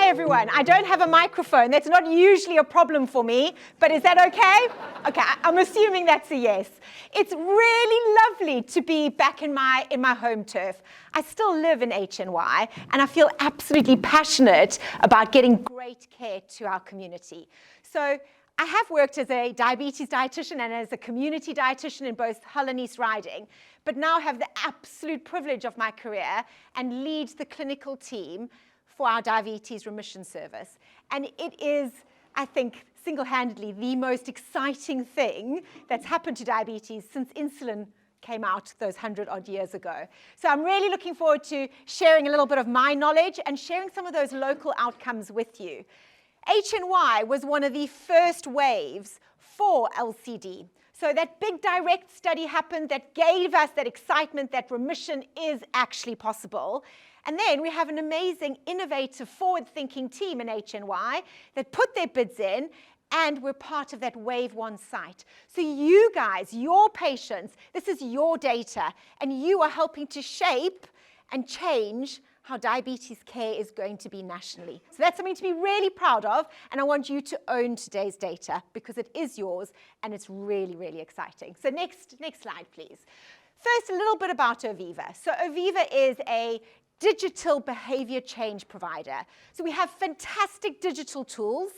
Hi everyone, I don't have a microphone. That's not usually a problem for me, but is that okay? Okay, I'm assuming that's a yes. It's really lovely to be back in my home turf. I still live in HNY, and I feel absolutely passionate about getting great care to our community. So I have worked as a diabetes dietitian and as a community dietitian in both Hull and East Riding, but now have the absolute privilege of my career and lead the clinical team for our diabetes remission service. And it is, I think, single-handedly the most exciting thing that's happened to diabetes since insulin came out those 100-odd years ago. So I'm really looking forward to sharing a little bit of my knowledge and sharing some of those local outcomes with you. HNY was one of the first waves for LCD. So that big direct study happened that gave us that excitement that remission is actually possible. And then we have an amazing, innovative, forward-thinking team in HNY that put their bids in, and we're part of that Wave 1 site. So you guys, your patients, this is your data, and you are helping to shape and change how diabetes care is going to be nationally. So that's something to be really proud of, and I want you to own today's data because it is yours, and it's really, really exciting. So next slide, please. First, a little bit about Oviva. So Oviva is a digital behavior change provider. So we have fantastic digital tools,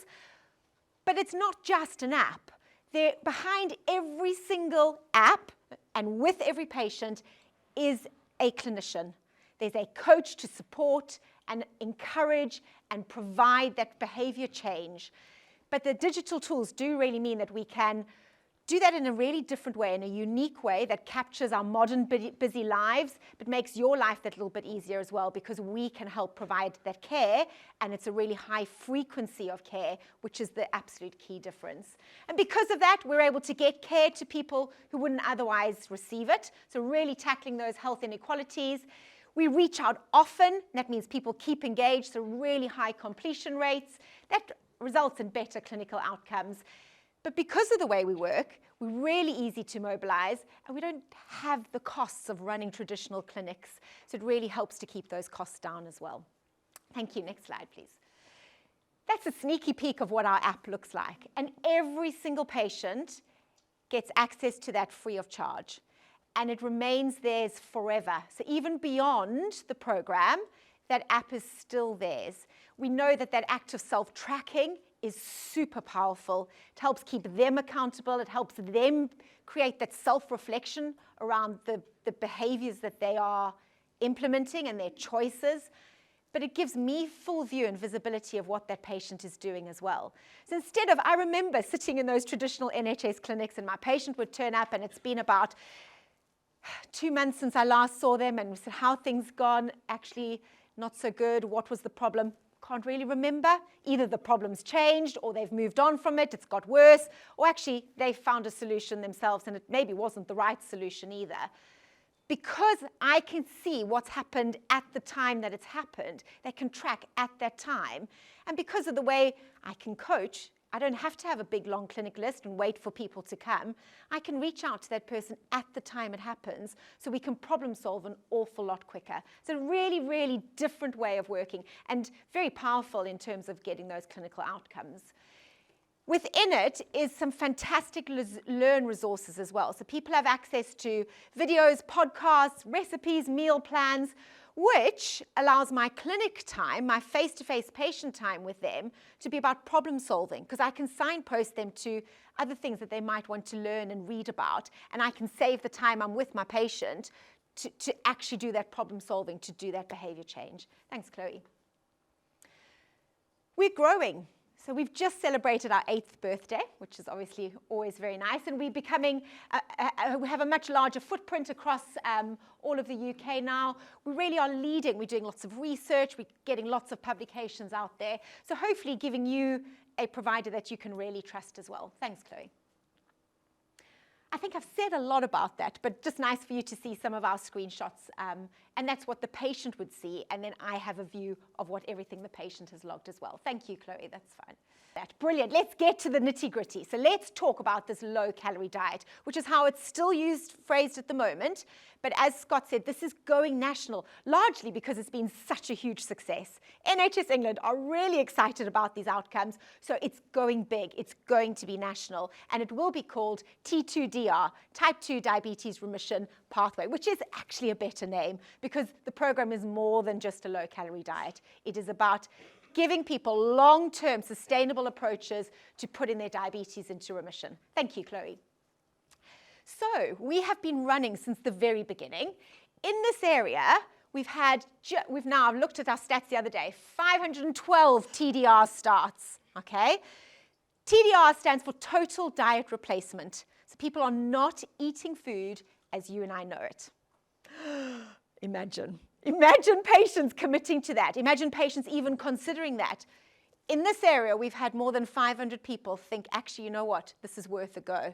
but it's not just an app. They're behind every single app and with every patient is a clinician. There's a coach to support and encourage and provide that behavior change. But the digital tools do really mean that we can do that in a really different way, in a unique way that captures our modern busy lives, but makes your life that little bit easier as well, because we can help provide that care, and it's a really high frequency of care, which is the absolute key difference. And because of that, we're able to get care to people who wouldn't otherwise receive it, so really tackling those health inequalities. We reach out often. That means people keep engaged, so really high completion rates. That results in better clinical outcomes. But because of the way we work, we're really easy to mobilize, and we don't have the costs of running traditional clinics. So it really helps to keep those costs down as well. Thank you. Next slide, please. That's a sneaky peek of what our app looks like. And every single patient gets access to that free of charge. And it remains theirs forever. So even beyond the program, that app is still theirs. We know that that act of self-tracking is super powerful. It helps keep them accountable. It helps them create that self-reflection around the behaviors that they are implementing and their choices. But it gives me full view and visibility of what that patient is doing as well. So instead of, I remember sitting in those traditional NHS clinics and my patient would turn up and it's been about 2 months since I last saw them, and we said, how things gone? Actually, not so good. What was the problem? Can't really remember. Either the problem's changed or they've moved on from it, it's got worse, or actually they found a solution themselves and it maybe wasn't the right solution either. Because I can see what's happened at the time that it's happened, they can track at that time. And because of the way I can coach, I don't have to have a big long clinic list and wait for people to come. I can reach out to that person at the time it happens, so we can problem solve an awful lot quicker. It's a really, really different way of working and very powerful in terms of getting those clinical outcomes. Within it is some fantastic learn resources as well. So people have access to videos, podcasts, recipes, meal plans, which allows my clinic time, my face-to-face patient time with them, to be about problem solving, because I can signpost them to other things that they might want to learn and read about, and I can save the time I'm with my patient to actually do that problem solving, to do that behavior change. Thanks, Chloe. We're growing. So we've just celebrated our 8th birthday, which is obviously always very nice, and we're becoming, we have a much larger footprint across all of the UK now. We really are leading. We're doing lots of research. We're getting lots of publications out there. So hopefully giving you a provider that you can really trust as well. Thanks, Chloe. I think I've said a lot about that, but just nice for you to see some of our screenshots. And that's what the patient would see. And then I have a view of what everything the patient has logged as well. Thank you, Chloe. That's fine. Brilliant. Let's get to the nitty gritty. So let's talk about this low-calorie diet, which is how it's still phrased at the moment. But as Scott said, this is going national, largely because it's been such a huge success. NHS England are really excited about these outcomes, so it's going big. It's going to be national, and it will be called T2DR, Type 2 Diabetes Remission Pathway, which is actually a better name because the program is more than just a low-calorie diet. It is about giving people long-term sustainable approaches to putting their diabetes into remission. Thank you, Chloe. So we have been running since the very beginning. In this area, we've now looked at our stats the other day, 512 TDR starts, okay? TDR stands for total diet replacement. So people are not eating food as you and I know it. Imagine patients committing to that. Imagine patients even considering that. In this area, we've had more than 500 people think, actually, you know what, this is worth a go.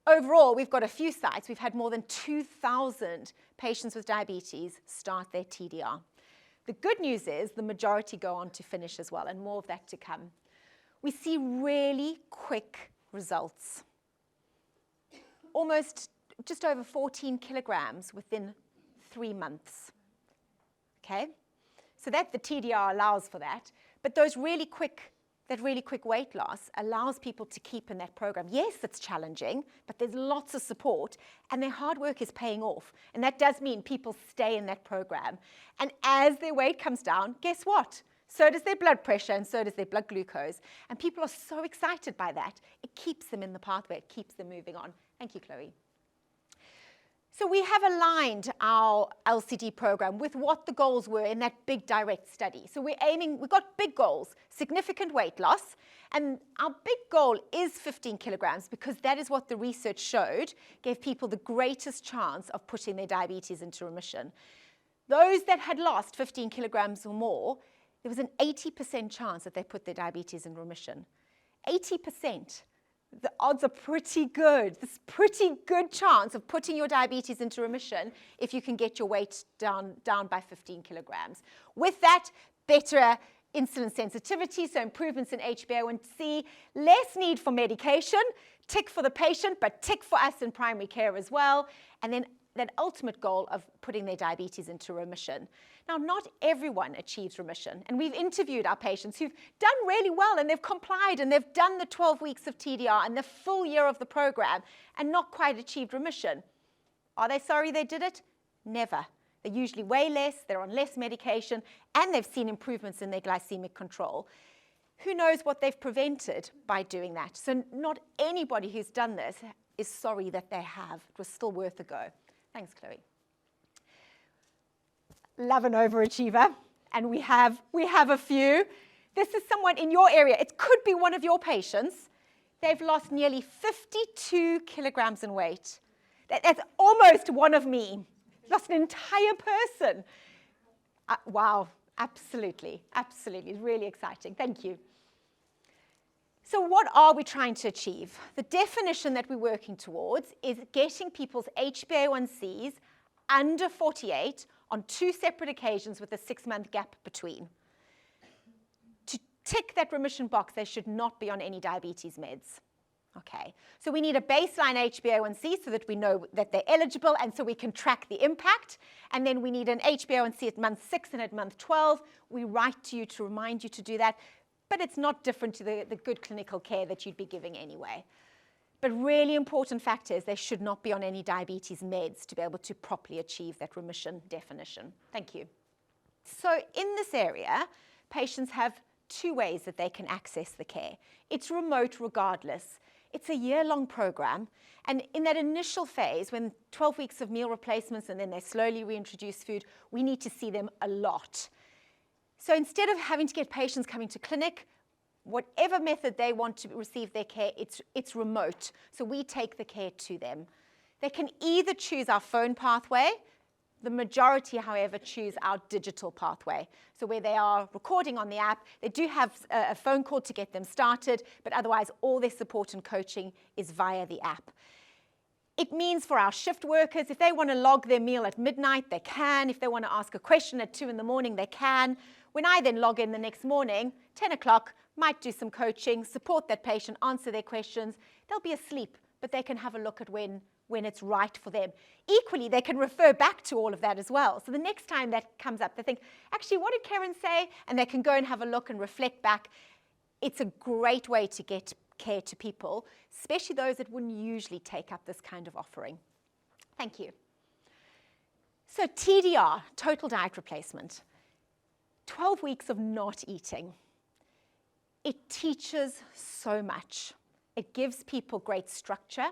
Overall, we've got a few sites. We've had more than 2,000 patients with diabetes start their TDR. The good news is the majority go on to finish as well, and more of that to come. We see really quick results. Almost just over 14 kilograms within 3 months. Okay? So that the TDR allows for that. But that really quick weight loss allows people to keep in that program. Yes, it's challenging, but there's lots of support, and their hard work is paying off. And that does mean people stay in that program. And as their weight comes down, guess what? So does their blood pressure, and so does their blood glucose. And people are so excited by that. It keeps them in the pathway. It keeps them moving on. Thank you, Chloe. So we have aligned our LCD program with what the goals were in that big direct study. So we've got big goals, significant weight loss, and our big goal is 15 kilograms because that is what the research showed gave people the greatest chance of putting their diabetes into remission. Those that had lost 15 kilograms or more, there was an 80% chance that they put their diabetes in remission. 80%. The odds are pretty good. There's pretty good chance of putting your diabetes into remission if you can get your weight down by 15 kilograms. With that, better insulin sensitivity, so improvements in HbA1c, less need for medication, tick for the patient, but tick for us in primary care as well, and then that ultimate goal of putting their diabetes into remission. Now, not everyone achieves remission, and we've interviewed our patients who've done really well, and they've complied, and they've done the 12 weeks of TDR and the full year of the program, and not quite achieved remission. Are they sorry they did it? Never. They usually weigh less, they're on less medication, and they've seen improvements in their glycemic control. Who knows what they've prevented by doing that? So not anybody who's done this is sorry that they have. It was still worth a go. Thanks, Chloe. Love an overachiever, and we have a few. This is someone in your area. It could be one of your patients. They've lost nearly 52 kilograms in weight. That's almost one of me. Lost an entire person. Wow, absolutely, absolutely. It's really exciting. Thank you. So what are we trying to achieve? The definition that we're working towards is getting people's HbA1cs under 48 on 2 separate occasions with a 6-month gap between. To tick that remission box, they should not be on any diabetes meds. Okay, so we need a baseline HbA1c so that we know that they're eligible and so we can track the impact. And then we need an HbA1c at month 6 and at month 12. We write to you to remind you to do that, but it's not different to the good clinical care that you'd be giving anyway. But really important factor is they should not be on any diabetes meds to be able to properly achieve that remission definition. Thank you. So in this area, patients have 2 ways that they can access the care. It's remote regardless. It's a year-long program, and in that initial phase, when 12 weeks of meal replacements and then they slowly reintroduce food, we need to see them a lot. So instead of having to get patients coming to clinic, whatever method they want to receive their care, it's remote. So we take the care to them. They can either choose our phone pathway. The majority, however, choose our digital pathway. So where they are recording on the app, they do have a phone call to get them started, but otherwise all their support and coaching is via the app. It means for our shift workers, if they want to log their meal at midnight, they can. If they want to ask a question at 2 in the morning, they can. When I then log in the next morning, 10 o'clock, might do some coaching, support that patient, answer their questions. They'll be asleep, but they can have a look at when when it's right for them. Equally, they can refer back to all of that as well. So the next time that comes up, they think, actually, what did Karen say? And they can go and have a look and reflect back. It's a great way to get care to people, especially those that wouldn't usually take up this kind of offering. Thank you. So TDR, total diet replacement, 12 weeks of not eating. It teaches so much. It gives people great structure,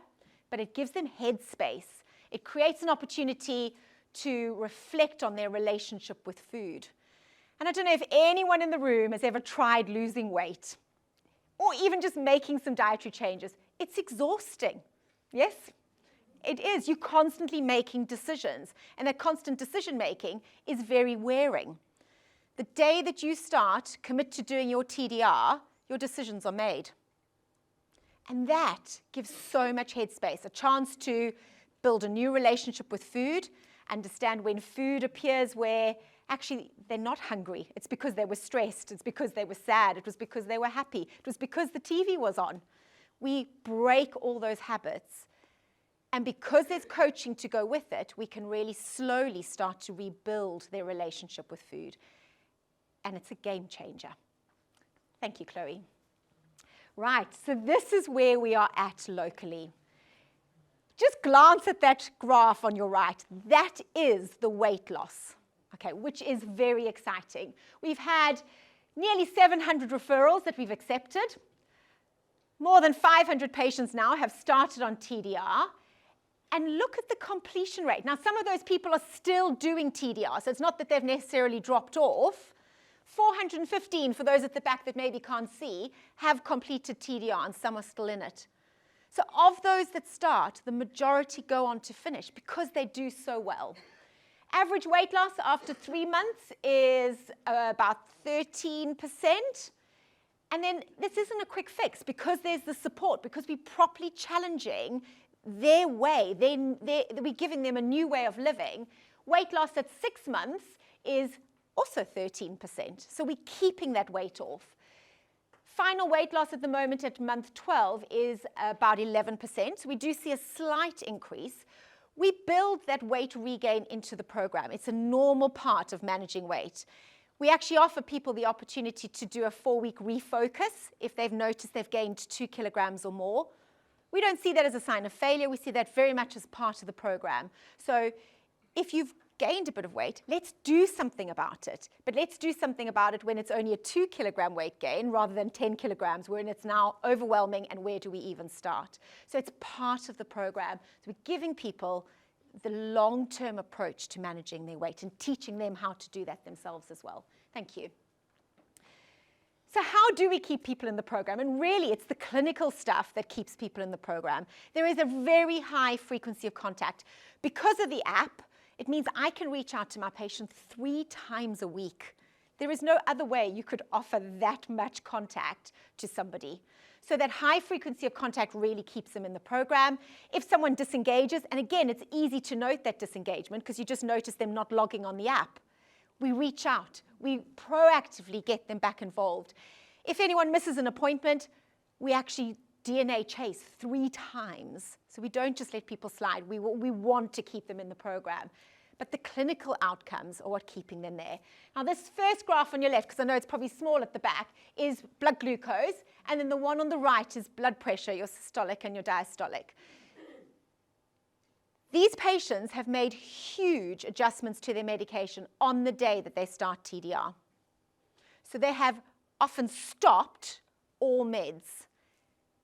but it gives them headspace. It creates an opportunity to reflect on their relationship with food. And I don't know if anyone in the room has ever tried losing weight or even just making some dietary changes. It's exhausting. Yes? It is. You're constantly making decisions, and that constant decision making is very wearing. The day that you commit to doing your TDR, your decisions are made. And that gives so much headspace, a chance to build a new relationship with food, understand when food appears where actually they're not hungry. It's because they were stressed. It's because they were sad. It was because they were happy. It was because the TV was on. We break all those habits. And because there's coaching to go with it, we can really slowly start to rebuild their relationship with food. And it's a game changer. Thank you, Chloe. Right, so this is where we are at locally. Just glance at that graph on your right. That is the weight loss, okay, which is very exciting. We've had nearly 700 referrals that we've accepted. More than 500 patients now have started on TDR. And look at the completion rate. Now, some of those people are still doing TDR, so it's not that they've necessarily dropped off. 415, for those at the back that maybe can't see, have completed TDR, and some are still in it. So of those that start, the majority go on to finish because they do so well. Average weight loss after 3 months is about 13%. And then this isn't a quick fix because there's the support, because we're properly challenging their way. We're giving them a new way of living. Weight loss at 6 months is also 13%. So we're keeping that weight off. Final weight loss at the moment at month 12 is about 11%. So we do see a slight increase. We build that weight regain into the program. It's a normal part of managing weight. We actually offer people the opportunity to do a 4-week refocus if they've noticed they've gained 2 kilograms or more. We don't see that as a sign of failure. We see that very much as part of the program. So if you've gained a bit of weight, let's do something about it. But let's do something about it when it's only a 2 kilogram weight gain rather than 10 kilograms, when it's now overwhelming, and where do we even start? So it's part of the program. So we're giving people the long-term approach to managing their weight and teaching them how to do that themselves as well. Thank you. So how do we keep people in the program? And really, it's the clinical stuff that keeps people in the program. There is a very high frequency of contact. Because of the app, it means I can reach out to my patients 3 times a week. There is no other way you could offer that much contact to somebody. So that high frequency of contact really keeps them in the program. If someone disengages, and again, it's easy to note that disengagement because you just notice them not logging on the app. We reach out. We proactively get them back involved. If anyone misses an appointment, we actually DNA chase 3 times. So we don't just let people slide. We want to keep them in the program. But the clinical outcomes are what keeping them there. Now, this first graph on your left, because I know it's probably small at the back, is blood glucose. And then the one on the right is blood pressure, your systolic and your diastolic. These patients have made huge adjustments to their medication on the day that they start TDR. So they have often stopped all meds.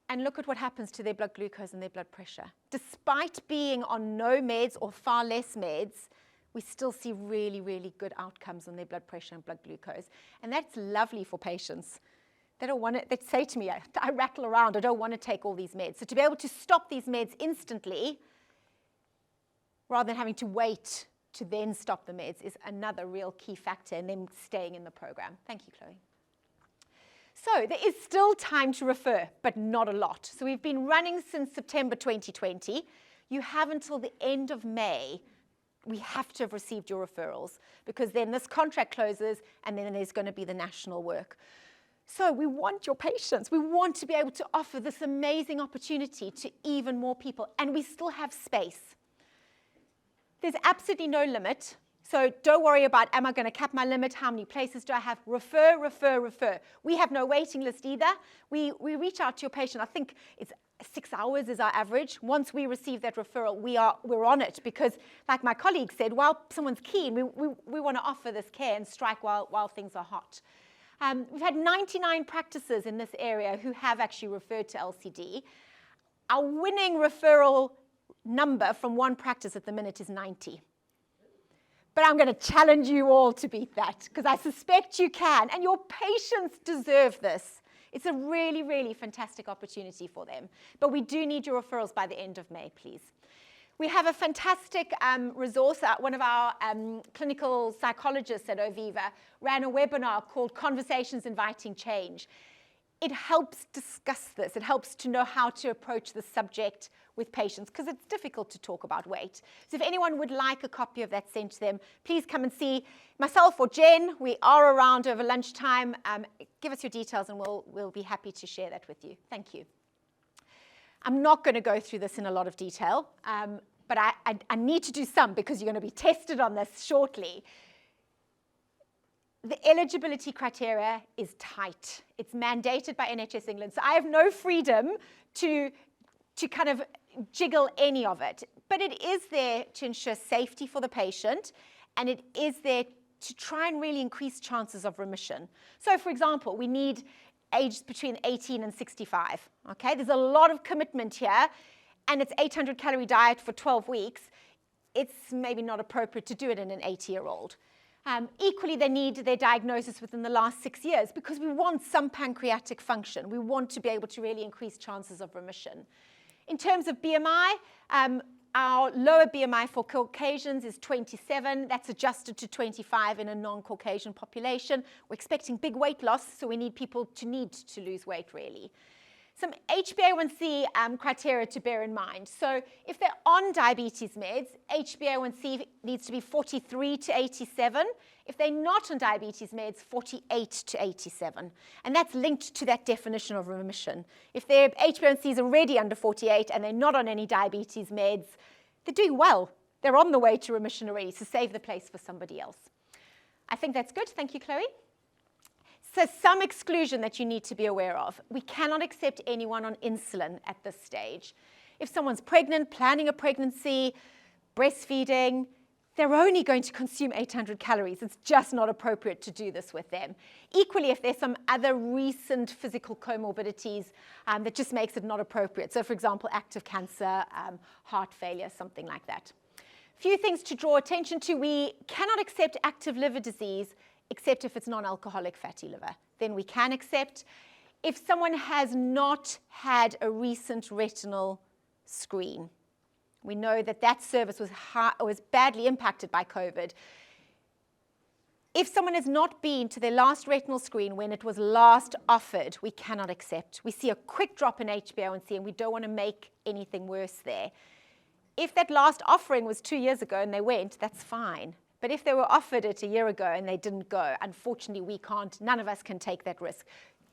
And look at what happens to their blood glucose and their blood pressure. Despite being on no meds or far less meds, we still see really, really good outcomes on their blood pressure and blood glucose. And that's lovely for patients. They don't want to, they say to me, I rattle around, I don't want to take all these meds. So to be able to stop these meds instantly, rather than having to wait to then stop the meds, is another real key factor in them staying in the program. Thank you, Chloe. So there is still time to refer, but not a lot. So we've been running since September 2020. You have until the end of May. We have to have received your referrals because then this contract closes and then there's going to be the national work. So we want your patients. We want to be able to offer this amazing opportunity to even more people, and we still have space. There's absolutely no limit. So don't worry about, am I going to cap my limit? How many places do I have? Refer, refer, refer. We have no waiting list either. We reach out to your patient. I think it's 6 hours is our average. Once we receive that referral, we're on it because, like my colleague said, while someone's keen, we want to offer this care and strike while things are hot. We've had 99 practices in this area who have actually referred to LCD. Our winning referral number from one practice at the minute is 90. But I'm going to challenge you all to beat that because I suspect you can. And your patients deserve this. It's a really, really fantastic opportunity for them. But we do need your referrals by the end of May, please. We have a fantastic resource. One of our clinical psychologists at Oviva ran a webinar called Conversations Inviting Change. It helps discuss this. It helps to know how to approach the subject with patients because it's difficult to talk about weight. So if anyone would like a copy of that sent to them, please come and see myself or Jen. We are around over lunchtime. Give us your details and we'll be happy to share that with you. Thank you. I'm not going to go through this in a lot of detail, but I need to do some because you're going to be tested on this shortly. The eligibility criteria is tight. It's mandated by NHS England. So I have no freedom to kind of jiggle any of it. But it is there to ensure safety for the patient, and it is there to try and really increase chances of remission. So, for example, we need aged between 18 and 65. Okay, there's a lot of commitment here, and it's 800-calorie diet for 12 weeks. It's maybe not appropriate to do it in an 80-year-old. Equally, they need their diagnosis within the last 6 years because we want some pancreatic function. We want to be able to really increase chances of remission. In terms of BMI, our lower BMI for Caucasians is 27. That's adjusted to 25 in a non-Caucasian population. We're expecting big weight loss, so we need people to lose weight, really. Some HbA1c criteria to bear in mind. So if they're on diabetes meds, HbA1c needs to be 43 to 87. If they're not on diabetes meds, 48 to 87. And that's linked to that definition of remission. If their HbA1c is already under 48 and they're not on any diabetes meds, they're doing well. They're on the way to remission already, so save the place for somebody else. I think that's good. Thank you, Chloe. So some exclusion that you need to be aware of. We cannot accept anyone on insulin at this stage. If someone's pregnant, planning a pregnancy, breastfeeding, they're only going to consume 800 calories. It's just not appropriate to do this with them. Equally, if there's some other recent physical comorbidities that just makes it not appropriate. So for example, active cancer, heart failure, something like that. A few things to draw attention to. We cannot accept active liver disease except if it's non-alcoholic fatty liver. Then we can accept. If someone has not had a recent retinal screen, we know that service was badly impacted by COVID. If someone has not been to their last retinal screen when it was last offered, we cannot accept. We see a quick drop in HbA1c and we don't want to make anything worse there. If that last offering was 2 years ago and they went, that's fine. But if they were offered it a year ago and they didn't go, unfortunately, we can't, none of us can take that risk.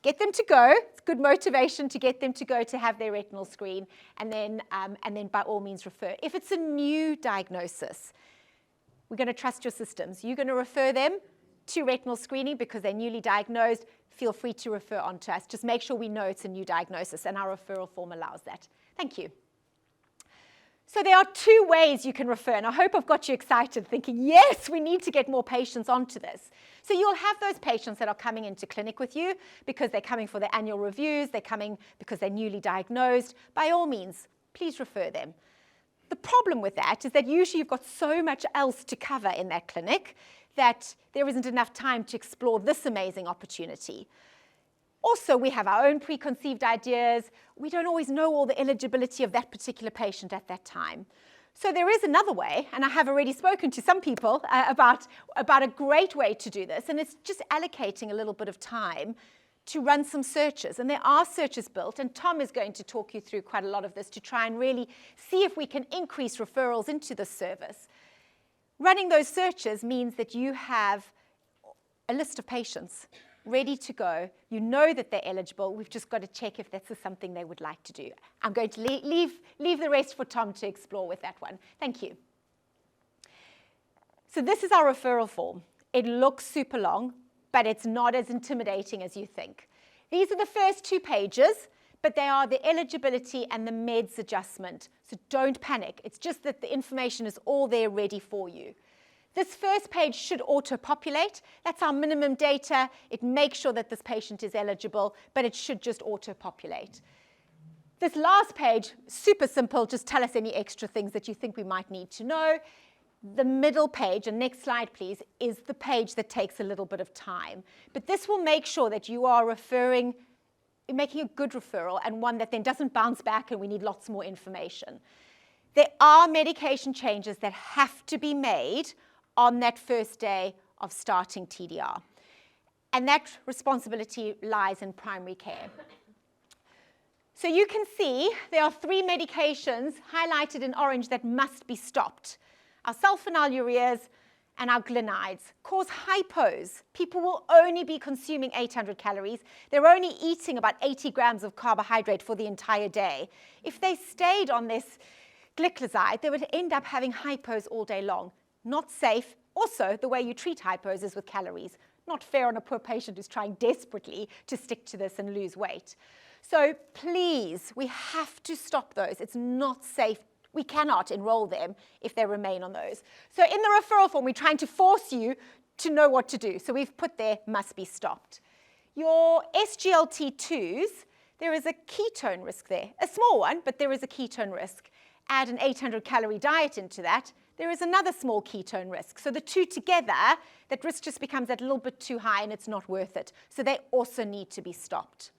Get them to go. It's good motivation to get them to go to have their retinal screen, and then by all means refer. If it's a new diagnosis, we're going to trust your systems. You're going to refer them to retinal screening because they're newly diagnosed. Feel free to refer on to us. Just make sure we know it's a new diagnosis, and our referral form allows that. Thank you. So there are 2 ways you can refer, and I hope I've got you excited thinking, yes, we need to get more patients onto this. So you'll have those patients that are coming into clinic with you because they're coming for their annual reviews, they're coming because they're newly diagnosed. By all means, please refer them. The problem with that is that usually you've got so much else to cover in that clinic that there isn't enough time to explore this amazing opportunity. Also, we have our own preconceived ideas. We don't always know all the eligibility of that particular patient at that time. So there is another way, and I have already spoken to some people about a great way to do this, and it's just allocating a little bit of time to run some searches. And there are searches built, and Tom is going to talk you through quite a lot of this to try and really see if we can increase referrals into this service. Running those searches means that you have a list of patients. ready to go. You know that they're eligible. We've just got to check if this is something they would like to do. I'm going to leave the rest for Tom to explore with that one. Thank you. So this is our referral form. It looks super long, but it's not as intimidating as you think. These are the first 2 pages, but they are the eligibility and the meds adjustment. So don't panic. It's just that the information is all there ready for you. This first page should auto-populate. That's our minimum data. It makes sure that this patient is eligible, but it should just auto-populate. This last page, super simple, just tell us any extra things that you think we might need to know. The middle page, and next slide please, is the page that takes a little bit of time. But this will make sure that you are making a good referral and one that then doesn't bounce back and we need lots more information. There are medication changes that have to be made on that first day of starting TDR. And that responsibility lies in primary care. So you can see there are 3 medications highlighted in orange that must be stopped. Our sulfonylureas and our glinides cause hypos. People will only be consuming 800 calories. They're only eating about 80 grams of carbohydrate for the entire day. If they stayed on this gliclazide, they would end up having hypos all day long. Not safe. Also, the way you treat hypos is with calories. Not fair on a poor patient who's trying desperately to stick to this and lose weight. So please, we have to stop those. It's not safe. We cannot enroll them if they remain on those. So in the referral form, we're trying to force you to know what to do. So we've put there, must be stopped. Your SGLT2s, there is a ketone risk there. A small one, but there is a ketone risk. Add an 800-calorie diet into that, there is another small ketone risk. So the 2 together, that risk just becomes that little bit too high and it's not worth it. So they also need to be stopped.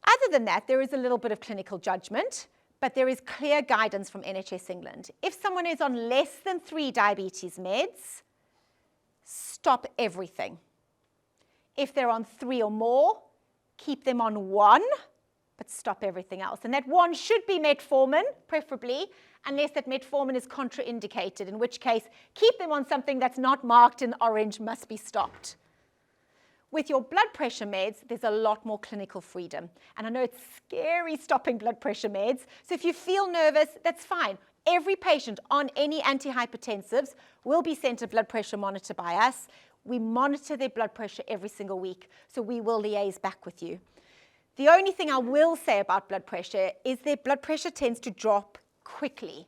Other than that, there is a little bit of clinical judgment, but there is clear guidance from NHS England. If someone is on less than 3 diabetes meds, stop everything. If they're on 3 or more, keep them on 1, but stop everything else. And that 1 should be metformin, preferably, unless that metformin is contraindicated, in which case keep them on something that's not marked in orange, must be stopped. With your blood pressure meds, there's a lot more clinical freedom. And I know it's scary stopping blood pressure meds, so if you feel nervous, that's fine. Every patient on any antihypertensives will be sent a blood pressure monitor by us. We monitor their blood pressure every single week, so we will liaise back with you. The only thing I will say about blood pressure is their blood pressure tends to drop quickly.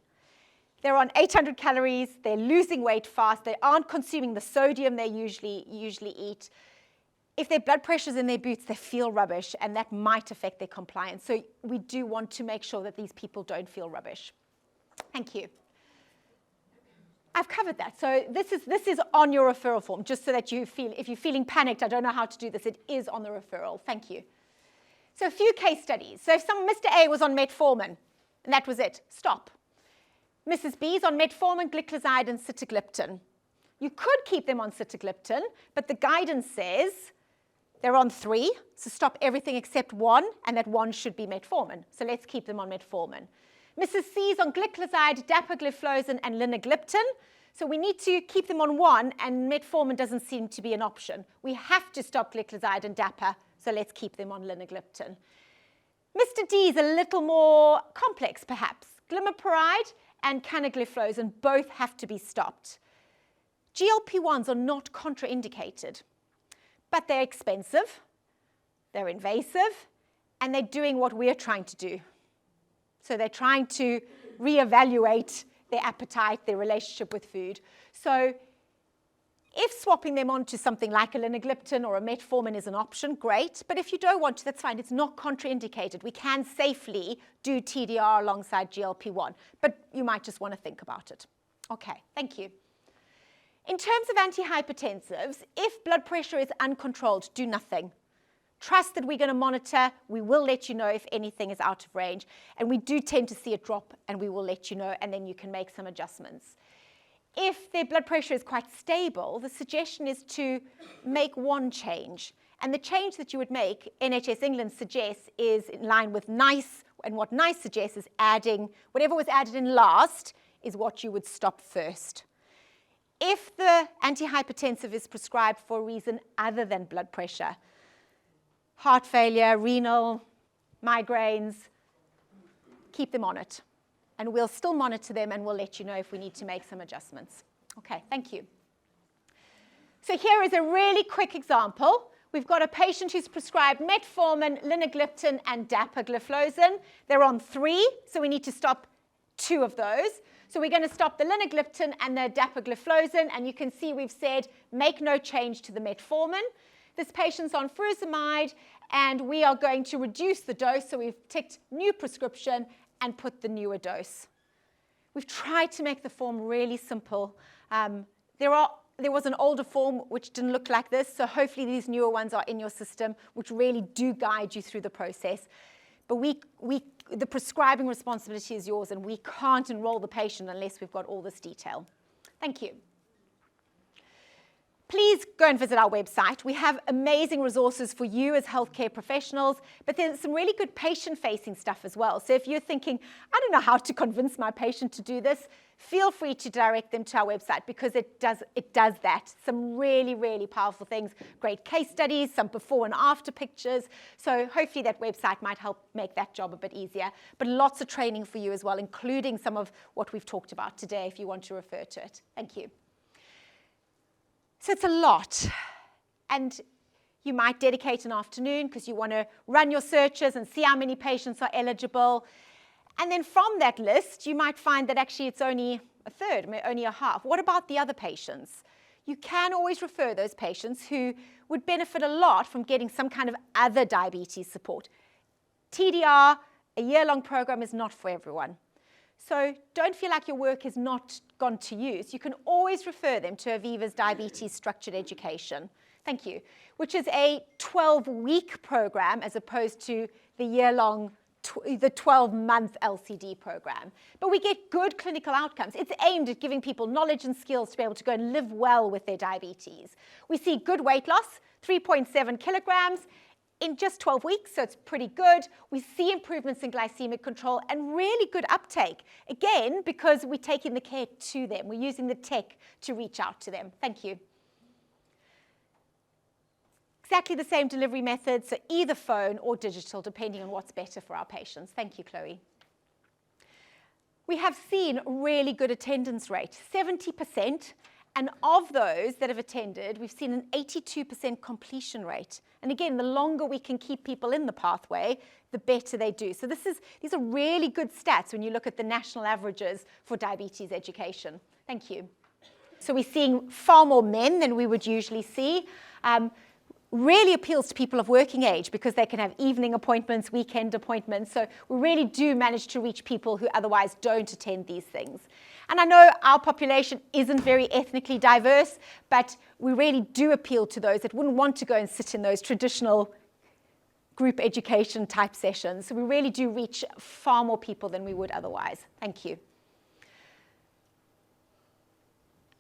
They're on 800 calories, they're losing weight fast, they aren't consuming the sodium they usually eat. If their blood pressure's in their boots, they feel rubbish, and that might affect their compliance. So we do want to make sure that these people don't feel rubbish. Thank you. I've covered that. So this is on your referral form, just so that you feel, if you're feeling panicked, I don't know how to do this, it is on the referral. Thank you. So a few case studies. So if Mr. A was on metformin, and that was it, stop. Mrs. B is on metformin, gliclazide, and sitagliptin. You could keep them on sitagliptin, but the guidance says they're on 3, so stop everything except 1, and that 1 should be metformin. So let's keep them on metformin. Mrs. C is on gliclazide, dapagliflozin, and linagliptin. So we need to keep them on 1, and metformin doesn't seem to be an option. We have to stop gliclazide and dapa, so let's keep them on linagliptin. Mr. D is a little more complex, perhaps. Glimepiride and canagliflozin both have to be stopped. GLP-1s are not contraindicated, but they're expensive, they're invasive, and they're doing what we're trying to do. So they're trying to reevaluate their appetite, their relationship with food. So if swapping them onto something like a linagliptin or a metformin is an option, great. But if you don't want to, that's fine. It's not contraindicated. We can safely do TDR alongside GLP-1, but you might just want to think about it. Okay, thank you. In terms of antihypertensives, if blood pressure is uncontrolled, do nothing. Trust that we're going to monitor. We will let you know if anything is out of range. And we do tend to see it drop, and we will let you know, and then you can make some adjustments. If their blood pressure is quite stable, the suggestion is to make 1 change. And the change that you would make, NHS England suggests, is in line with NICE. And what NICE suggests is adding, whatever was added in last is what you would stop first. If the antihypertensive is prescribed for a reason other than blood pressure, heart failure, renal, migraines, keep them on it. And we'll still monitor them, and we'll let you know if we need to make some adjustments. Okay, thank you. So here is a really quick example. We've got a patient who's prescribed metformin, linagliptin, and dapagliflozin. They're on 3, so we need to stop 2 of those. So we're going to stop the linagliptin and the dapagliflozin, and you can see we've said make no change to the metformin. This patient's on furosemide, and we are going to reduce the dose, so we've ticked new prescription and put the newer dose. We've tried to make the form really simple. There was an older form which didn't look like this, so hopefully these newer ones are in your system, which really do guide you through the process. But the prescribing responsibility is yours, and we can't enroll the patient unless we've got all this detail. Thank you. Please go and visit our website. We have amazing resources for you as healthcare professionals, but there's some really good patient-facing stuff as well. So if you're thinking, I don't know how to convince my patient to do this, feel free to direct them to our website, because it does that. Some really, really powerful things, great case studies, some before and after pictures. So hopefully that website might help make that job a bit easier. But lots of training for you as well, including some of what we've talked about today if you want to refer to it. Thank you. So it's a lot, and you might dedicate an afternoon because you want to run your searches and see how many patients are eligible. And then from that list, you might find that actually it's only a third, only a half. What about the other patients? You can always refer those patients who would benefit a lot from getting some kind of other diabetes support. TDR, a year-long program, is not for everyone. So don't feel like your work has not gone to use. You can always refer them to Oviva's Diabetes Structured Education. Thank you. Which is a 12-week program as opposed to the year-long, the 12-month LCD program. But we get good clinical outcomes. It's aimed at giving people knowledge and skills to be able to go and live well with their diabetes. We see good weight loss, 3.7 kilograms, in just 12 weeks, so it's pretty good. We see improvements in glycemic control and really good uptake. Again, because we're taking the care to them. We're using the tech to reach out to them. Thank you. Exactly the same delivery methods, so either phone or digital, depending on what's better for our patients. Thank you, Chloe. We have seen a really good attendance rate, 70%. And of those that have attended, we've seen an 82% completion rate. And again, the longer we can keep people in the pathway, the better they do. So these are really good stats when you look at the national averages for diabetes education. Thank you. So we're seeing far more men than we would usually see. Really appeals to people of working age because they can have evening appointments, weekend appointments. So we really do manage to reach people who otherwise don't attend these things. And I know our population isn't very ethnically diverse, but we really do appeal to those that wouldn't want to go and sit in those traditional group education type sessions. So we really do reach far more people than we would otherwise. Thank you.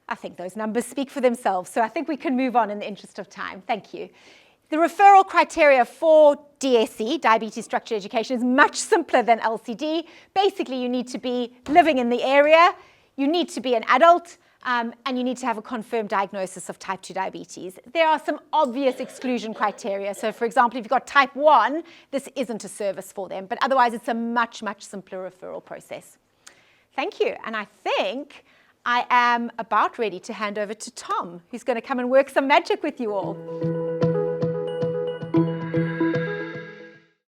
I think those numbers speak for themselves, so I think we can move on in the interest of time. Thank you. The referral criteria for DSE, Diabetes Structured Education, is much simpler than LCD. Basically, you need to be living in the area, you need to be an adult, and you need to have a confirmed diagnosis of type 2 diabetes. There are some obvious exclusion criteria. So, for example, if you've got type 1, this isn't a service for them. But otherwise, it's a much, much simpler referral process. Thank you. And I think I am about ready to hand over to Tom, who's going to come and work some magic with you all.